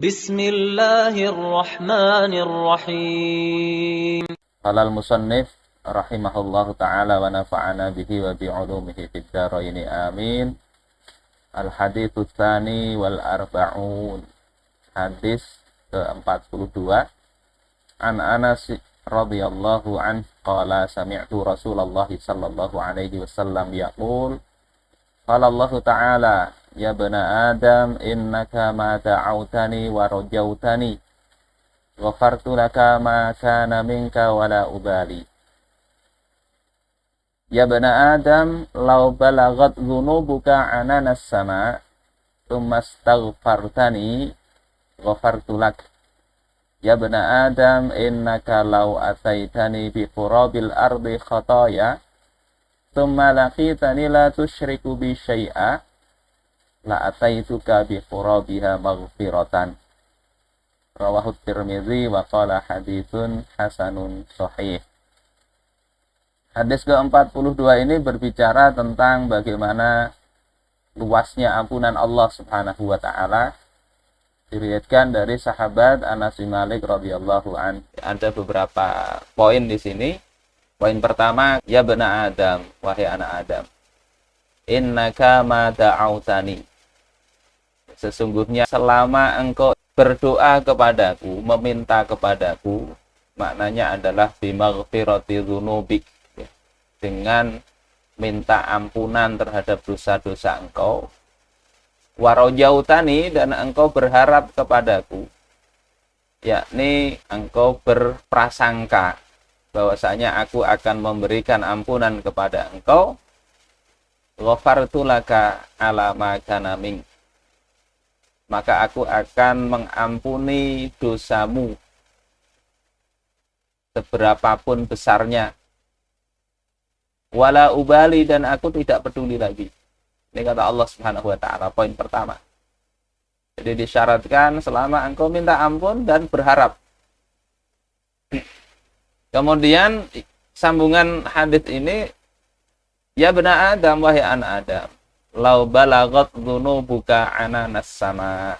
Bismillahirrahmanirrahim. Qala al-musannif rahimahullahu ta'ala wa nafa'ana bihi wa bi'ulumihi fid dharaini amin. Al-haditsu tsani wal arba'un. Hadis ke-42 an Anas radhiyallahu anhu qala sami'tu Rasulullah sallallahu alaihi wasallam yaqul qala Allah ta'ala ya bani Adam innaka ma da'awtani wa rajautani ghafartu laka ma kana minka wala ubali. Ya bani Adam law balagat dhunubuka ananas sama thumma astaghfartani ghafartu lak. Ya bani Adam innaka law ataitani bi qurabil ardi khataya thumma laqitani la tusyriku bi syai'a la ataituka bi qurabiha maghfiratan. Rawahu Tirmidzi wa qala haditsun hasanun sahih. Hadis ke-42 ini berbicara tentang bagaimana luasnya ampunan Allah Subhanahu wa taala. Diriwayatkan dari sahabat Anas bin Malik radhiyallahu an. Ada beberapa poin di sini. Poin pertama, ya bani Adam, wahai anak Adam. Innaka ma da'autani. Sesungguhnya selama engkau berdoa kepadaku, meminta kepadaku, maknanya adalah bimaghfirati dzunubik, dengan minta ampunan terhadap dosa-dosa engkau. Warajautani, dan engkau berharap kepadaku, yakni engkau berprasangka bahwasanya aku akan memberikan ampunan kepada engkau. Ghafartu laka ala ma kana mink, maka aku akan mengampuni dosamu seberapapun besarnya. Wala ubali, dan aku tidak peduli lagi. Ini kata Allah Subhanahu wa taala, poin pertama. Jadi disyaratkan selama engkau minta ampun dan berharap. Kemudian sambungan hadis ini, ya bani Adam, wahai anak Adam, lau balagat dzunubuka ananas sama.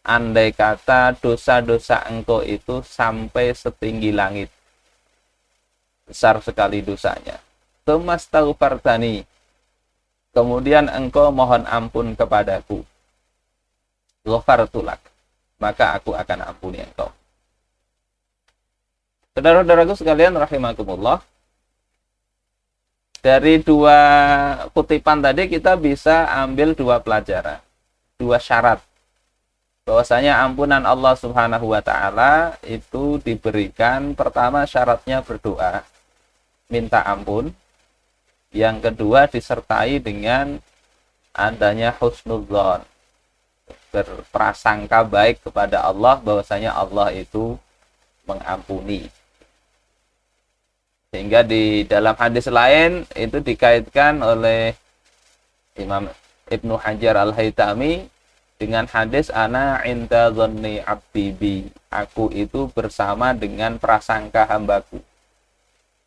Andai kata dosa-dosa engkau itu sampai setinggi langit, besar sekali dosanya. Tumastaghfartani, kemudian engkau mohon ampun kepadaku. Ghafartu lak, maka aku akan ampuni engkau. Saudara-saudaraku sekalian rahimakumullah, dari dua kutipan tadi kita bisa ambil dua pelajaran, dua syarat. Bahwasanya ampunan Allah Subhanahu wa taala itu diberikan, pertama syaratnya berdoa, minta ampun. Yang kedua disertai dengan adanya husnudzon, berprasangka baik kepada Allah bahwasanya Allah itu mengampuni. Sehingga di dalam hadis lain itu dikaitkan oleh Imam Ibnu Hajar Al-Haytami dengan hadis ana inda dhanni abdi bi, aku itu bersama dengan prasangka hambaku.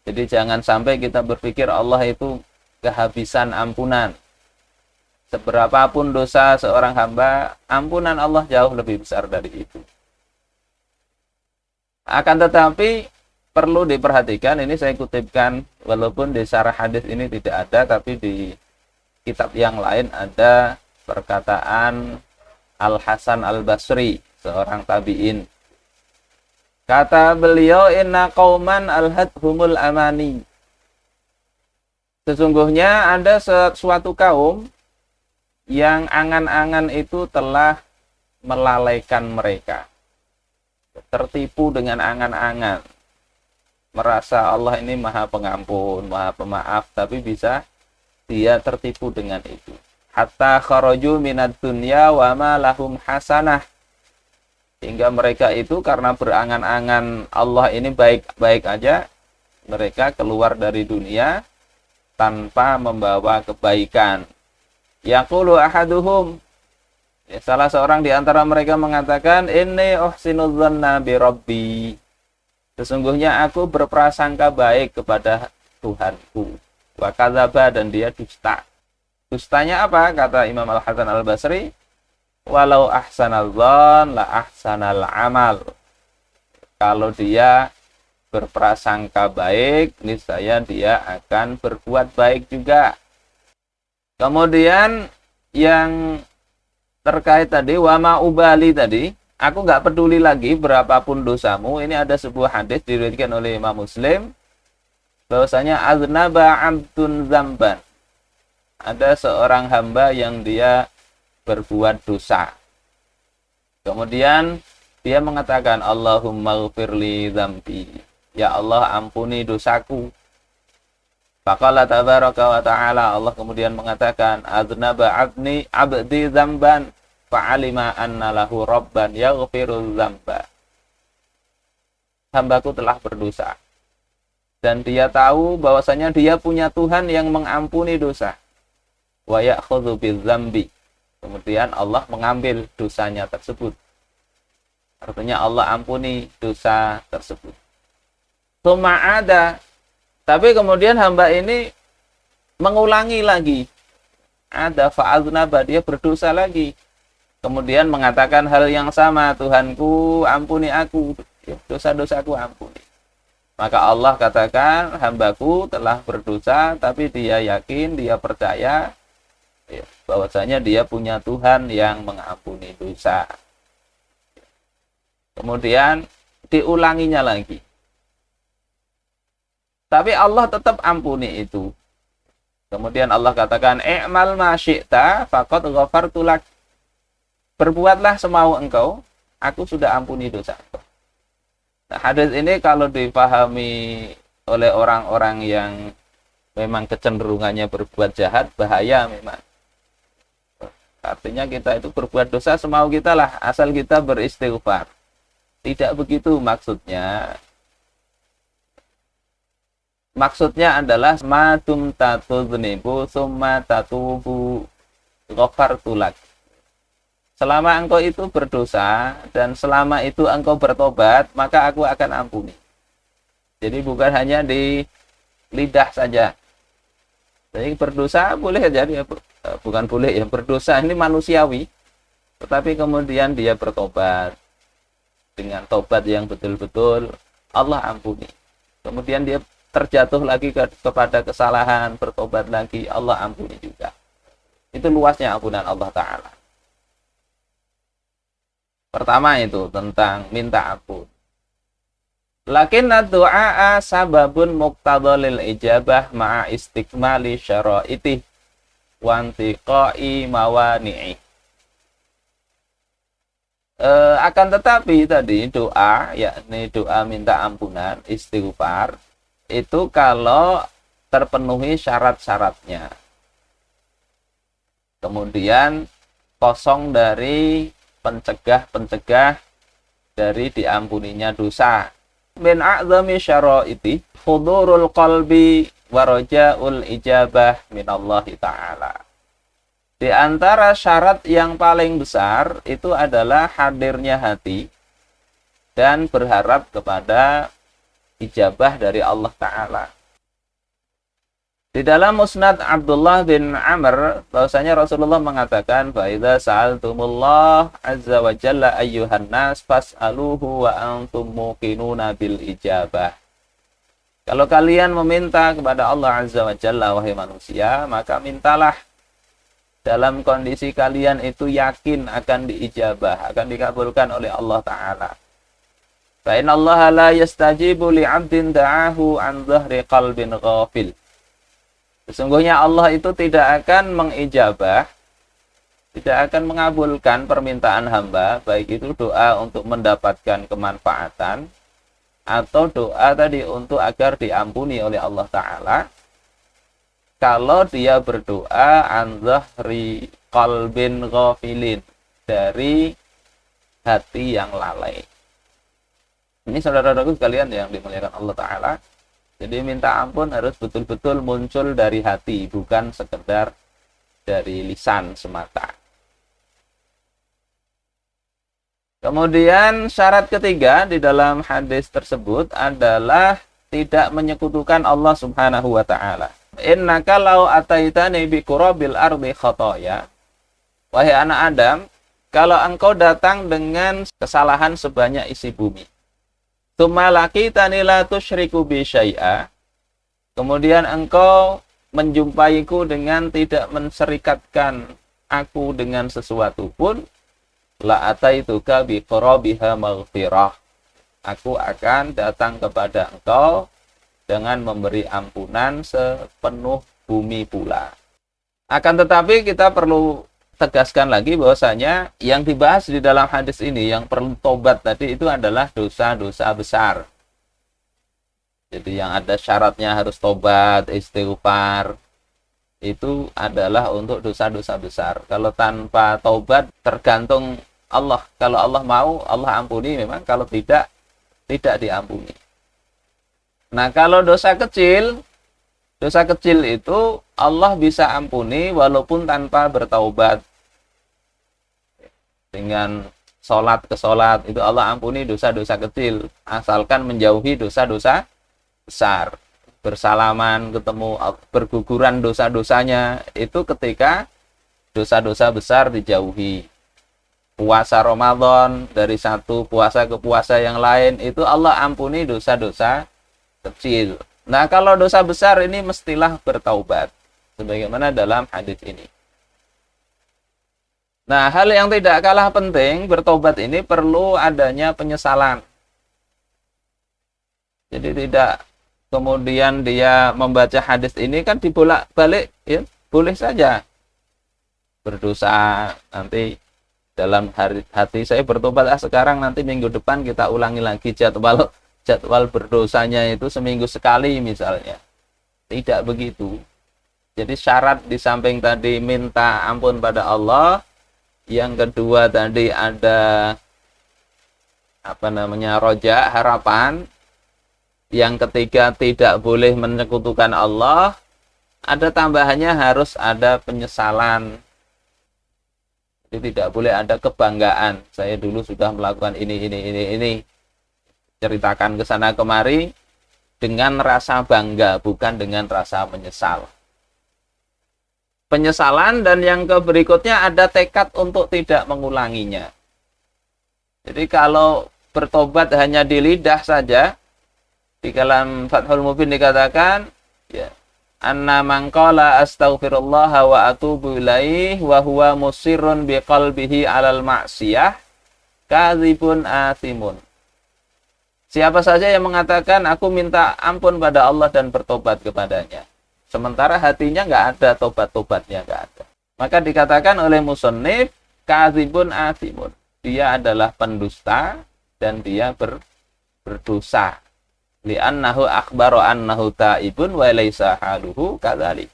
Jadi jangan sampai kita berpikir Allah itu kehabisan ampunan. Seberapapun dosa seorang hamba, ampunan Allah jauh lebih besar dari itu. Akan tetapi perlu diperhatikan, ini saya kutipkan walaupun di syarah hadis ini tidak ada, tapi di kitab yang lain ada perkataan Al-Hasan Al-Basri, seorang tabi'in. Kata beliau, inna qauman alhadhumul amani. Sesungguhnya ada suatu kaum yang angan-angan itu telah melalaikan mereka. Tertipu dengan angan-angan. Merasa Allah ini maha pengampun, maha pemaaf, tapi bisa dia tertipu dengan itu. Hatta kharaju minad dunya wa ma lahum hasanah. Hingga mereka itu karena berangan-angan Allah ini baik-baik aja, mereka keluar dari dunia tanpa membawa kebaikan. Yaqulu ahaduhum, salah seorang di antara mereka mengatakan, inni uhsinu dzanna bi rabbi. Sesungguhnya aku berprasangka baik kepada Tuhanku. Wa kadzaba, dan dia dusta. Dustanya apa? Kata Imam Al-Hasan Al-Basri, walau ahsanal dzan la ahsanal amal. Kalau dia berprasangka baik, niscaya dia akan berbuat baik juga. Kemudian yang terkait tadi, wama ubali tadi, aku nggak peduli lagi berapapun dosamu. Ini ada sebuah hadis diriwayatkan oleh Imam Muslim, bahwasanya aznaba abdun zamban. Ada seorang hamba yang dia berbuat dosa. Kemudian dia mengatakan, Allahumma ghfirli dzambi. Ya Allah, ampuni dosaku. Faqala tabaraka wa ta'ala, Allah kemudian mengatakan, aznaba abdi dzamban fa'alima anna lahu rabban yaghfirul dzamba. Hambaku telah berdosa dan dia tahu bahwasanya dia punya Tuhan yang mengampuni dosa. Wa ya'khudzu bidzambi. Kemudian Allah mengambil dosanya tersebut. Artinya Allah ampuni dosa tersebut. Tsumma ada, tapi kemudian hamba ini mengulangi lagi. Ada fa'aznaba, dia berdosa lagi. Kemudian mengatakan hal yang sama, Tuhanku ampuni aku, dosa-dosaku ampuni. Maka Allah katakan, hambaku telah berdosa, tapi dia yakin, dia percaya bahwasanya dia punya Tuhan yang mengampuni dosa. Kemudian diulanginya lagi. Tapi Allah tetap ampuni itu. Kemudian Allah katakan, i'mal ma syi'ta faqad ghafartu lak. Berbuatlah semau engkau, aku sudah ampuni dosa. Nah, hadis ini kalau dipahami oleh orang-orang yang memang kecenderungannya berbuat jahat, bahaya memang. Artinya kita itu berbuat dosa semau kita lah, asal kita beristighfar. Tidak begitu maksudnya. Maksudnya adalah madum tatudnibu summa tatubu ghafartu lak. Selama engkau itu berdosa dan selama itu engkau bertobat, maka aku akan ampuni. Jadi bukan hanya di lidah saja. Jadi berdosa boleh jadi, bukan boleh ya, berdosa ini manusiawi. Tetapi kemudian dia bertobat dengan tobat yang betul-betul Allah ampuni. Kemudian dia terjatuh lagi kepada kesalahan, bertobat lagi, Allah ampuni juga. Itu luasnya ampunan Allah Ta'ala. Pertama itu tentang minta ampun. Lakinna du'a sababun muqtadalil ijabah ma'a istikmali syara'itih wa antiqai mawani'i. Akan tetapi tadi doa, yakni doa minta ampunan, istighfar, itu kalau terpenuhi syarat-syaratnya. Kemudian kosong dari pencegah-pencegah dari diampuninya dosa. Min a'zami syara'iti hudurul qalbi wa raja'ul ijabah minallahi ta'ala. Di antara syarat yang paling besar itu adalah hadirnya hati dan berharap kepada ijabah dari Allah Ta'ala. Di dalam Musnad Abdullah bin Amr, bahwasanya Rasulullah mengatakan, "Fa'idza sa'altumullah azza wa jalla ayyuhan nas fas'aluhu wa antum muqinuna bil ijabah." Kalau kalian meminta kepada Allah azza wa jalla, wahai manusia, maka mintalah dalam kondisi kalian itu yakin akan diijabah, akan dikabulkan oleh Allah Ta'ala. Fa inna Allah la yastajibu li'abdin da'ahu an dhahri qalbin ghafil. Sesungguhnya Allah itu tidak akan mengijabah, tidak akan mengabulkan permintaan hamba, baik itu doa untuk mendapatkan kemanfaatan atau doa tadi untuk agar diampuni oleh Allah Ta'ala, kalau dia berdoa an dhahri qalbin ghafilin, dari hati yang lalai. Ini saudara-saudaraku sekalian yang dimuliakan Allah Ta'ala. Jadi minta ampun harus betul-betul muncul dari hati, bukan sekedar dari lisan semata. Kemudian syarat ketiga di dalam hadis tersebut adalah tidak menyekutukan Allah Subhanahu wa Ta'ala. Innaka law ataitani bi qurabil ardi khataya. Wahai anak Adam, kalau engkau datang dengan kesalahan sebanyak isi bumi. Tsumma laqitani la tusyriku bi syai'a. Kemudian engkau menjumpaiku dengan tidak menserikatkan aku dengan sesuatu pun, la ataituka bi qurabiha maghfirah. Aku akan datang kepada engkau dengan memberi ampunan sepenuh bumi pula. Akan tetapi kita perlu tegaskan lagi bahwasanya yang dibahas di dalam hadis ini yang perlu tobat tadi itu adalah dosa-dosa besar. Jadi yang ada syaratnya harus tobat, istighfar, itu adalah untuk dosa-dosa besar. Kalau tanpa tobat tergantung Allah. Kalau Allah mau, Allah ampuni memang. Kalau tidak, tidak diampuni. Nah, kalau dosa kecil itu Allah bisa ampuni walaupun tanpa bertaubat. Dengan sholat ke sholat itu Allah ampuni dosa-dosa kecil asalkan menjauhi dosa-dosa besar. Bersalaman, ketemu, berguguran dosa-dosanya itu ketika dosa-dosa besar dijauhi. Puasa Ramadan dari satu puasa ke puasa yang lain itu Allah ampuni dosa-dosa kecil. Nah, kalau dosa besar ini mestilah bertaubat sebagaimana dalam hadis ini. Nah, hal yang tidak kalah penting bertobat ini perlu adanya penyesalan. Jadi tidak kemudian dia membaca hadis ini kan dibolak-balik, ya, boleh saja berdosa nanti dalam hati saya bertobat sekarang, nanti minggu depan kita ulangi lagi jadwal berdosanya itu seminggu sekali misalnya. Tidak begitu. Jadi syarat di samping tadi minta ampun pada Allah, yang kedua tadi ada roja, harapan. Yang ketiga tidak boleh menyekutukan Allah. Ada tambahannya harus ada penyesalan. Jadi tidak boleh ada kebanggaan. Saya dulu sudah melakukan ini. Ceritakan ke sana kemari dengan rasa bangga, bukan dengan rasa menyesal. Penyesalan, dan yang berikutnya ada tekad untuk tidak mengulanginya. Jadi kalau bertobat hanya di lidah saja, di dalam Fathul Mubin dikatakan, ya, anna man qala astaghfirullah wa atubu ilaih wa huwa musirrun biqalbihi 'alal ma'siyah kadzibun athimun. Siapa saja yang mengatakan aku minta ampun pada Allah dan bertobat kepadanya, sementara hatinya nggak ada tobat-tobatnya, nggak ada, maka dikatakan oleh musannif kadzibun athimun. Dia adalah pendusta dan dia berdosa. Li'annahu akhbaro annahu ta'ibun wa laysa haluhu kadzalik.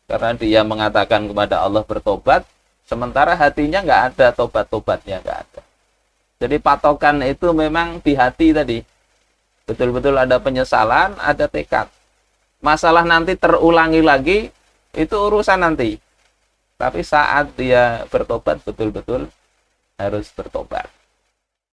Karena dia mengatakan kepada Allah bertobat, sementara hatinya nggak ada tobat-tobatnya, nggak ada. Jadi patokan itu memang di hati tadi. Betul-betul ada penyesalan, ada tekad. Masalah nanti terulangi lagi, itu urusan nanti. Tapi saat dia bertobat, betul-betul harus bertobat.